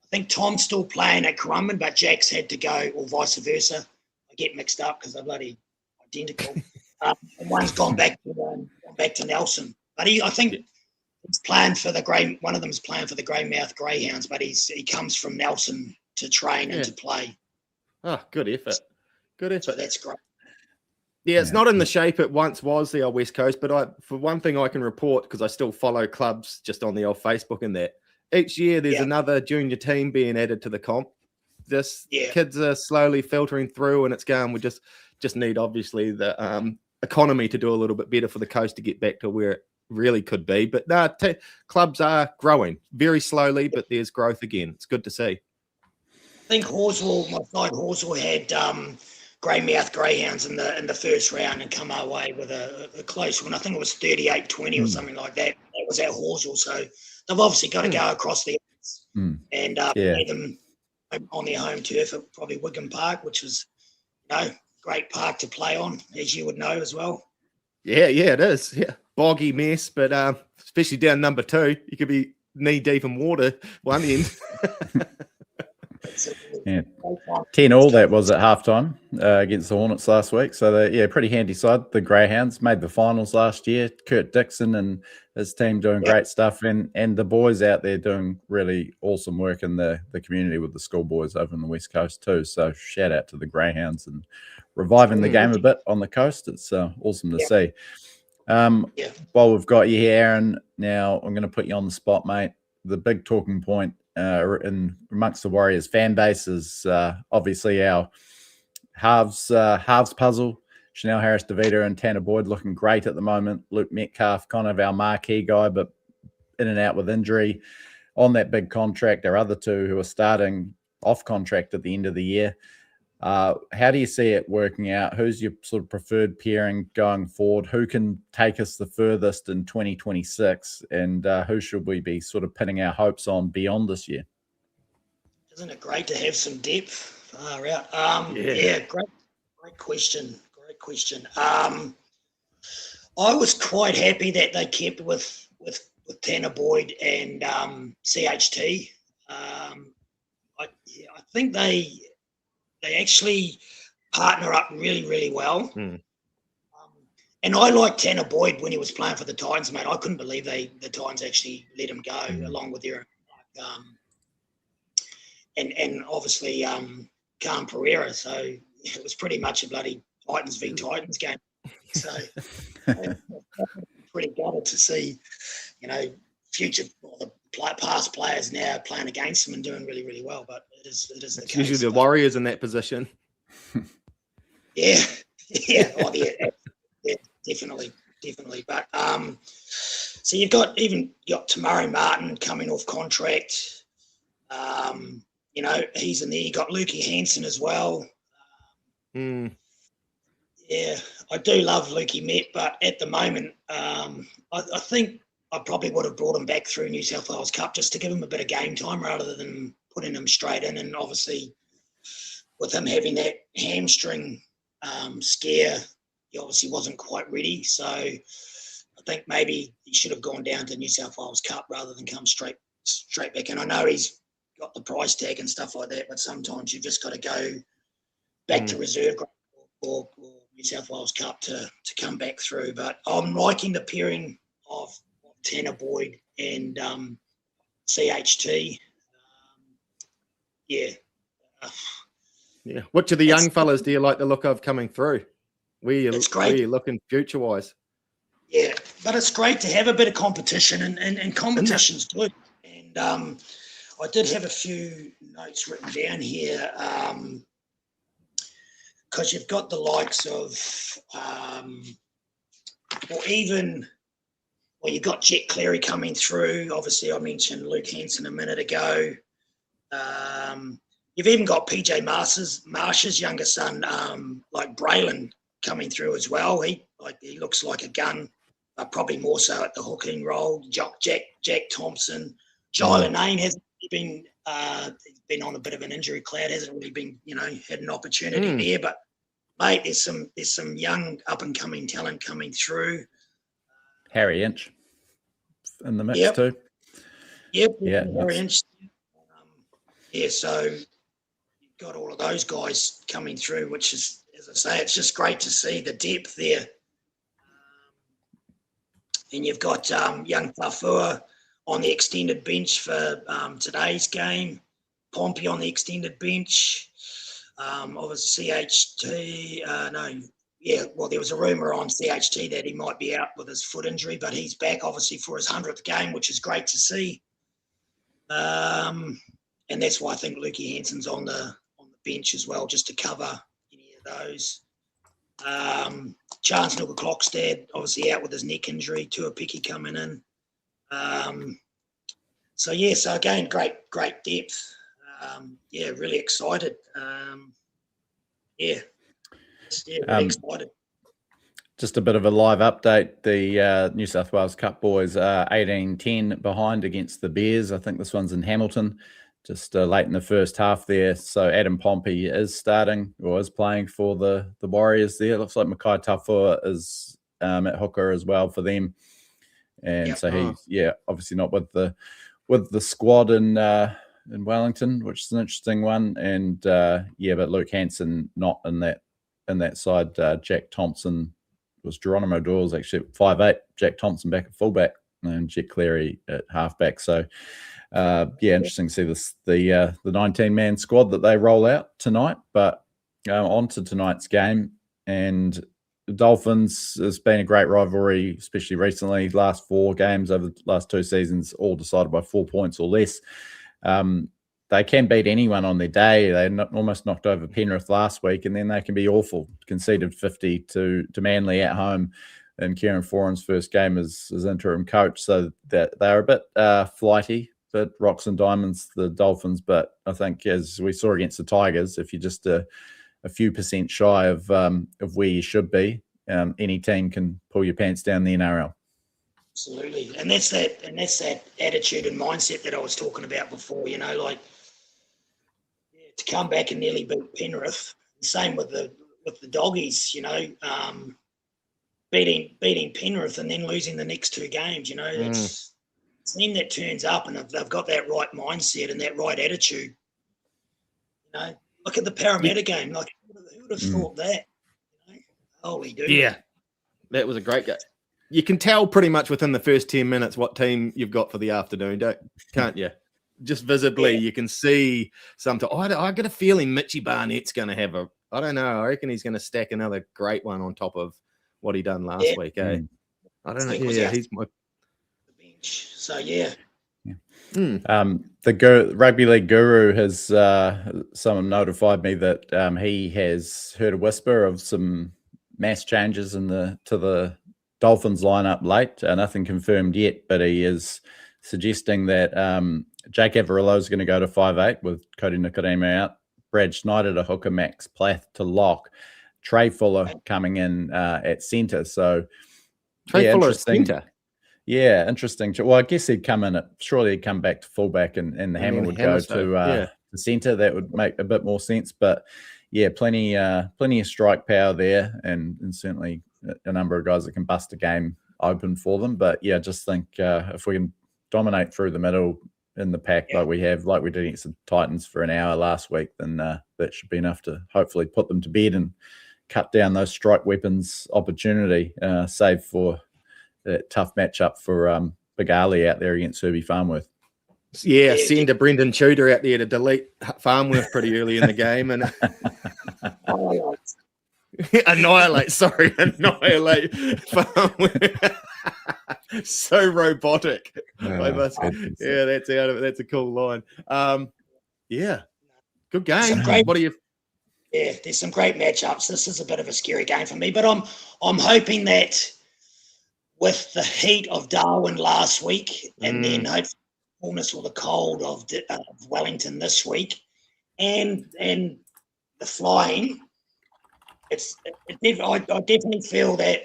I think Tom's still playing at Currumbin, but Jack's had to go, or vice versa. I get mixed up because they're bloody identical. And one's gone back to Nelson, but I think he's playing for one of them is playing for the Greymouth Greyhounds, but he comes from Nelson to train and to play. Oh, good effort. So that's great. Yeah, it's not in the shape it once was, the old West Coast, but for one thing I can report, because I still follow clubs just on the old Facebook and that, each year there's another junior team being added to the comp. Kids are slowly filtering through, and it's going, we just need, obviously, the economy to do a little bit better for the coast to get back to where it really could be. But clubs are growing very slowly, but there's growth again. It's good to see. I think Horsell, my side Horsell had Greymouth Greyhounds in the first round and come our way with a close one. I think it was 38-20 or something like that. That was at Horsell. So they've obviously got to go across the and play them on their home turf at probably Wigan Park, which was, great park to play on, as you would know as well. Yeah, it is. Yeah, boggy mess, but especially down number 2, you could be knee deep in water one end. Yeah. 10-all that was at halftime against the Hornets last week. So, pretty handy side. The Greyhounds made the finals last year. Kurt Dixon and his team doing great stuff. And the boys out there doing really awesome work in the community with the schoolboys over on the West Coast too. So shout out to the Greyhounds and reviving the game a bit on the coast. It's awesome to see. While we've got you here, Aaron, now I'm going to put you on the spot, mate. The big talking point amongst the Warriors fan base is obviously our halves puzzle. Chanel Harris-DeVita and Tanner Boyd looking great at the moment. Luke Metcalf, kind of our marquee guy, but in and out with injury on that big contract. Our other two who are starting off contract at the end of the year. How do you see it working out? Who's your sort of preferred pairing going forward? Who can take us the furthest in 2026? And who should we be sort of pinning our hopes on beyond this year? Isn't it great to have some depth? Far out. Great question. Great question. I was quite happy that they kept with Tanner Boyd and CHT. I think they actually partner up really, really well. And I liked Tanner Boyd when he was playing for the Titans, mate. I couldn't believe the Titans actually let him go along with their and obviously Cam Pereira. So it was pretty much a bloody Titans v Titans game. So pretty gutted to see, future past players now playing against them and doing really, really well. But it is the case. Usually the Warriors in that position. Yeah, definitely. But so you've got Tamari Martin coming off contract. He's in there. You got Lukey Hansen as well. Yeah, I do love Lukey Met, but at the moment, I think I probably would have brought him back through New South Wales Cup just to give him a bit of game time rather than putting him straight in. And obviously, with him having that hamstring scare, he obviously wasn't quite ready. So I think maybe he should have gone down to New South Wales Cup rather than come straight back. And I know he's got the price tag and stuff like that, but sometimes you've just got to go back to reserve or New South Wales Cup to come back through. But I'm liking the pairing of Tanner Boyd and CHT. Yeah. Which of the young fellas do you like the look of coming through? Where are you looking future-wise? Yeah, but it's great to have a bit of competition, and competition's good. And I did have a few notes written down here because you've got the likes of, you've got Jet Cleary coming through. Obviously, I mentioned Luke Hansen a minute ago. You've even got PJ Marsh's younger son, like Braylon, coming through as well. He looks like a gun, but probably more so at the hooking role. Jack Thompson, Jai Lane hasn't been been on a bit of an injury cloud. Hasn't really been had an opportunity there. But mate, there's some young up and coming talent coming through. Harry Inch in the mix too. Yep. Yeah. Harry Inch. So you've got all of those guys coming through, which is, as I say, it's just great to see the depth there. And you've got young Tafua on the extended bench for today's game. Pompey on the extended bench. Obviously CHT. There was a rumour on CHT that he might be out with his foot injury, but he's back obviously for his 100th game, which is great to see. And that's why I think Lukey Hansen's on the bench as well, just to cover any of those. Chance Nuka-Klokstad obviously out with his neck injury. Tuapiki coming in. So again, great depth. Really excited. Really excited. Just a bit of a live update. The New South Wales Cup boys are 18-10 behind against the Bears. I think this one's in Hamilton, just late in the first half there. So Adam Pompey is starting or is playing for the Warriors there. It looks like Makai Tafua is at hooker as well for them. And so he's obviously not with the with the squad in Wellington, which is an interesting one. And but Luke Hanson not in that side. Jack Thompson was Geronimo Doyle's actually at 5'8". Jack Thompson back at fullback and Jet Cleary at halfback. So interesting to see the 19-man squad that they roll out tonight. But on to tonight's game, and the Dolphins has been a great rivalry, especially recently. Last 4 games over the last 2 seasons, all decided by 4 points or less. They can beat anyone on their day. They almost knocked over Penrith last week, and then they can be awful. Conceded 50 to Manly at home in Kieran Foran's first game as interim coach. So that they're a bit flighty, but rocks and diamonds, the Dolphins. But I think, as we saw against the Tigers, if you're just a few percent shy of where you should be, any team can pull your pants down the NRL. Absolutely, and that's that attitude and mindset that I was talking about before. To come back and nearly beat Penrith. Same with the Doggies. Beating Penrith and then losing the next 2 games. It's a team that turns up and they've got that right mindset and that right attitude. Look at the Parramatta game. Like, who would have thought that? Holy dude. Yeah, that was a great game. You can tell pretty much within the first 10 minutes what team you've got for the afternoon, can't you? Just visibly, you can see something. I get a feeling Mitchie Barnett's going to have I don't know. I reckon he's going to stack another great one on top of what he done last week. I don't know. Yeah, he's my bench. So yeah. The rugby league guru has someone notified me that he has heard a whisper of some mass changes to the Dolphins lineup late. Nothing confirmed yet, but he is suggesting that Jake Averillo is going to go to 5'8" with Cody Nikodima out. Brad Schneider to hooker, Max Plath to lock. Trey Fuller coming in at centre. So Trey Fuller at centre. Yeah, interesting. Well, I guess he'd come in surely he'd come back to fullback and the Hammer would go to the centre. That would make a bit more sense. But yeah, plenty of strike power there, and certainly a number of guys that can bust a game open for them. But yeah, just think if we can dominate through the middle in the pack like we did against the Titans for an hour last week, then that should be enough to hopefully put them to bed and cut down those strike weapons opportunity, save for that tough matchup for Big Ali out there against Herbie Farnworth. Yeah, send a Brendan Tudor out there to delete Farnworth pretty early in the game and annihilate Farnworth. So robotic. That's out of it. That's a cool line. Good game. What do you? Yeah, there's some great matchups. This is a bit of a scary game for me, but I'm hoping that with the heat of Darwin last week, and then hopefully the coolness or the cold of Wellington this week, and the flying, I definitely feel that.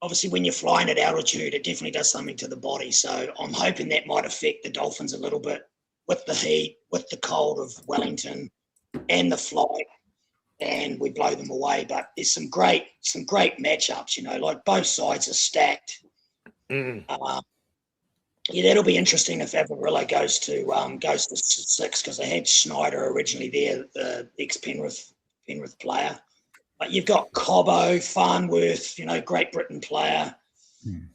Obviously, when you're flying at altitude, it definitely does something to the body. So I'm hoping that might affect the Dolphins a little bit with the heat, with the cold of Wellington, and the flight, and we blow them away. But there's some great matchups. Like both sides are stacked. That'll be interesting if Averillo goes to 6, because they had Schneider originally there, the ex-Penrith player. But you've got Cobbo, Farnworth, Great Britain player.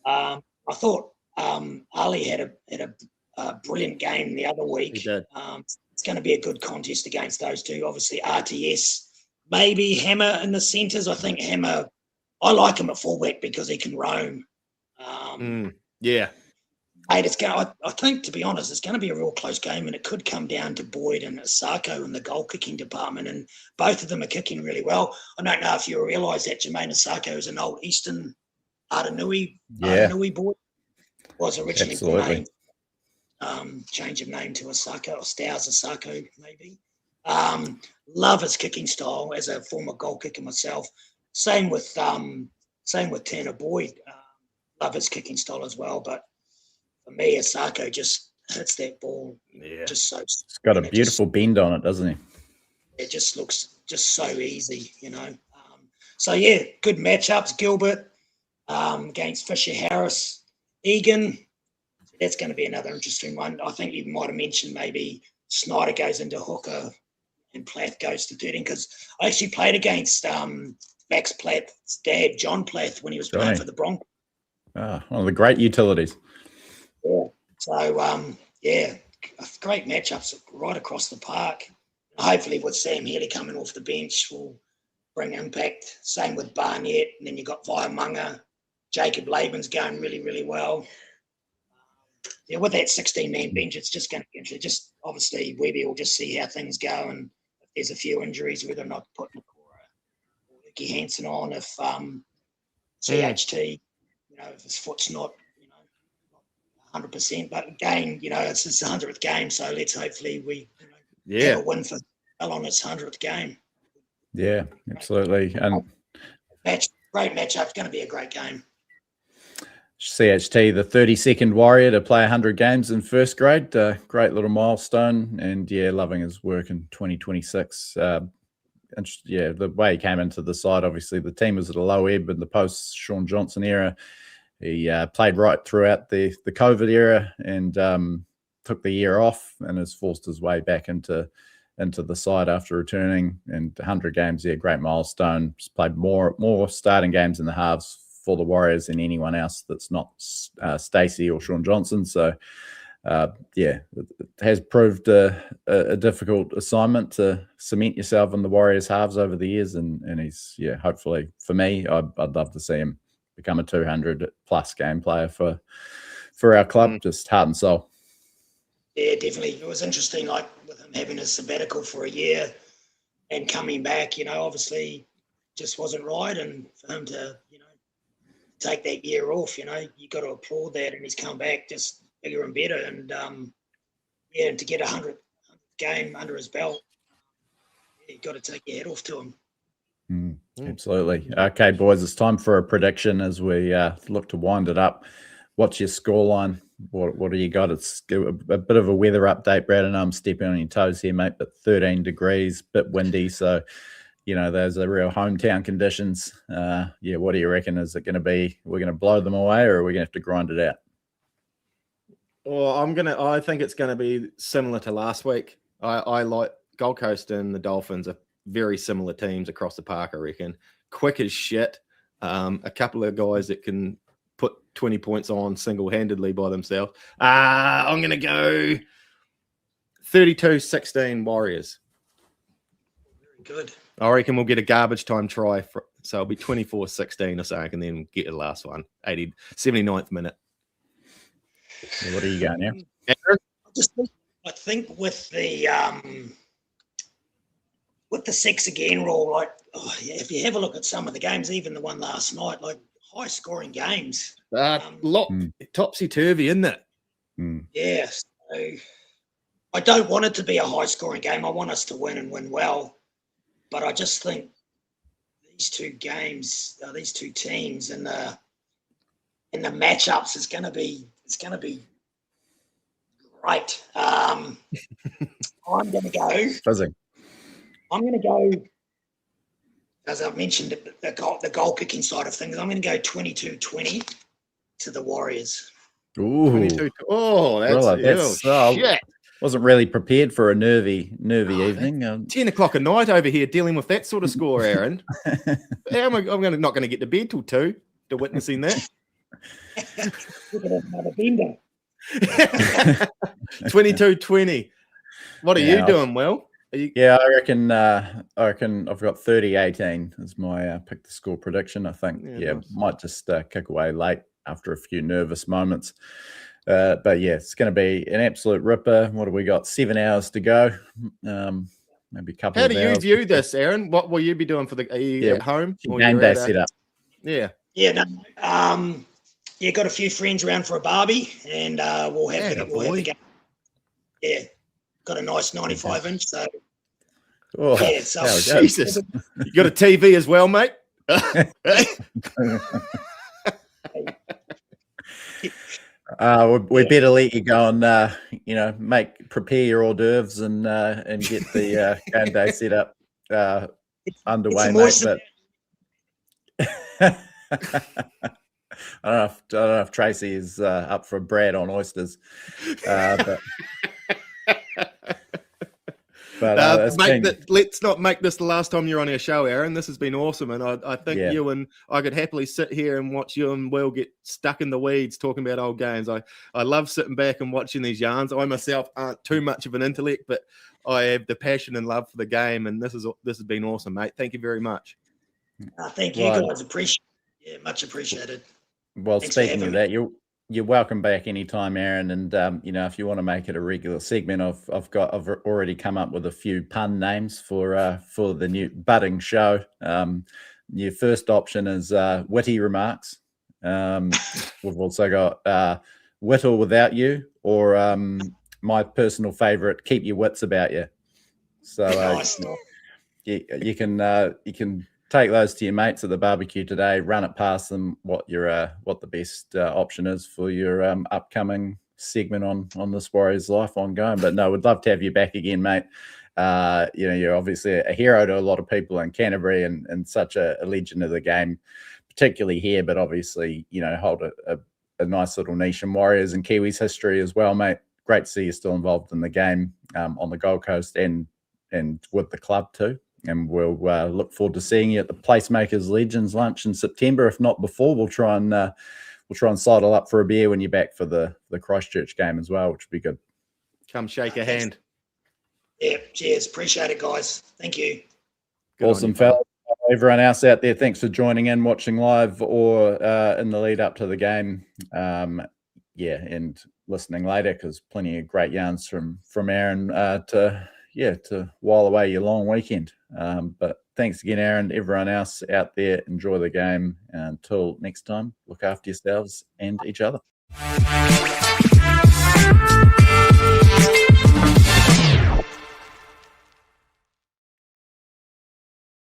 I thought Ali had a brilliant game the other week. It's going to be a good contest against those two. Obviously, RTS, maybe Hammer in the centres. I think Hammer, I like him at fullback because he can roam. Mate, I think, to be honest, it's going to be a real close game, and it could come down to Boyd and Asako in the goal kicking department, and both of them are kicking really well. I don't know if you realise that Jermaine Asako is an old Eastern Aranui boy. Was originally named, change of name to Asako, or Stowers Asako maybe. Love his kicking style as a former goal kicker myself. Same with Tanner Boyd. Love his kicking style as well, but for me, Asako just hits that ball just so. It's got a beautiful bend on it, doesn't he? It just looks just so easy, So yeah, good matchups. Gilbert against Fisher Harris, Egan. That's going to be another interesting one. I think you might have mentioned maybe Snyder goes into hooker and Plath goes to 13, because I actually played against Max Plath's dad, John Plath, when he was playing for the Broncos. One of the great utilities. Yeah. So, great matchups right across the park. Hopefully with Sam Healy coming off the bench will bring impact. Same with Barnett. And then you've got Vaiamunga. Jacob Laban's going really, really well. Yeah, with that 16-man bench, it's just going to be interesting. Just obviously, Webby will just see how things go, and if there's a few injuries, whether or not to put Nakora or Ricky Hansen on. If CHT, if his foot's not, 100%. But again, it's his 100th game, so let's hopefully we have a win for Bell on his 100th game. Yeah, absolutely. And great matchup. It's going to be a great game. CHT, the 32nd Warrior to play 100 games in first grade. Great little milestone, and loving his work in 2026. The way he came into the side, obviously the team was at a low ebb in the post Sean Johnson era. He played right throughout the COVID era and took the year off and has forced his way back into the side after returning. And 100 games, great milestone. He's played more starting games in the halves for the Warriors than anyone else that's not Stacey or Sean Johnson. So, it has proved a difficult assignment to cement yourself in the Warriors halves over the years. And he's, hopefully for me, I'd love to see him become a 200-plus game player for our club, just heart and soul. Yeah, definitely. It was interesting, like with him having a sabbatical for a year and coming back, obviously just wasn't right. And for him to, take that year off, you got to applaud that. And he's come back just bigger and better. And, and to get 100 game under his belt, you got to take your head off to him. Absolutely. Okay, boys, it's time for a prediction as we look to wind it up. What's your scoreline? What do you got? It's a bit of a weather update, Brad, and I'm stepping on your toes here, mate, but 13 degrees, bit windy, so those are real hometown conditions. What do you reckon? Is it going to be, we're going to blow them away, or are we going to have to grind it out? Well, I think it's going to be similar to last week. I like Gold Coast and the Dolphins are very similar teams across the park, I reckon. Quick as shit. A couple of guys that can put 20 points on single-handedly by themselves. I'm going to go 32-16 Warriors. Very good. I reckon we'll get a garbage time try, so it'll be 24-16 or something, and then get the last one, 79th minute. So what are you going now? I think with the six again rule, if you have a look at some of the games, even the one last night, high scoring games. Topsy-turvy, isn't it? Yeah. So I don't want it to be a high scoring game. I want us to win and win well. But I just think these two games, these two teams, and the matchups is going to be great. I'm going to go. Buzzing. I'm going to go, as I've mentioned, the goal kicking side of things. I'm going to go 22-20 to the Warriors. Ooh. 22. Oh, that's shit. Wasn't really prepared for a nervy evening. 10 o'clock at night over here dealing with that sort of score, Aaron. I'm not going to get to bed till 2 to witnessing that. We're going to have another bender. 22-20. What are you doing, Will? I reckon I've got 30-18 as my pick the score prediction. I think nice. Might just kick away late after a few nervous moments. But it's going to be an absolute ripper. What have we got? 7 hours to go. Maybe a couple of hours. How do you view this, Aaron? What will you be doing are you at home? Game day set up. Yeah. Got a few friends around for a barbie, and we'll have the game. Yeah. Got a nice 95-inch, so. Jesus. You got a TV as well, mate? We better let you go and prepare your hors d'oeuvres and get the game day set up underway, mate. I don't know if Tracy is up for Brad on oysters, but let's not make this the last time you're on our show, Aaron. This has been awesome, and I think you and I could happily sit here and watch you and Will get stuck in the weeds talking about old games. I love sitting back and watching these yarns. I myself aren't too much of an intellect, but I have the passion and love for the game, and this has been awesome, mate. Thank you very much. Thank you, guys. Much appreciated. Well, Thanks speaking of that, you're welcome back anytime, Aaron. And if you want to make it a regular segment, I've already come up with a few pun names for the new budding show. Your first option is witty remarks. We've also got wit or without you, or my personal favorite, keep your wits about you. So you can take those to your mates at the barbecue today, run it past them what the best option is for your upcoming segment on this Warriors life ongoing. But no, we'd love to have you back again, mate. You're obviously a hero to a lot of people in Canterbury and such a legend of the game, particularly here, but obviously, hold a nice little niche in Warriors and Kiwis history as well, mate. Great to see you still involved in the game on the Gold Coast and with the club too. And we'll look forward to seeing you at the Placemakers Legends lunch in September. If not before, we'll try and sidle up for a beer when you're back for the Christchurch game as well, which would be good. Come shake a hand. Yeah, cheers. Appreciate it, guys. Thank you. Good awesome, fellas. Everyone else out there, thanks for joining in, watching live or in the lead up to the game. And listening later, because plenty of great yarns from Aaron to while away your long weekend. But thanks again, Aaron. Everyone else out there, enjoy the game. Until next time, look after yourselves and each other.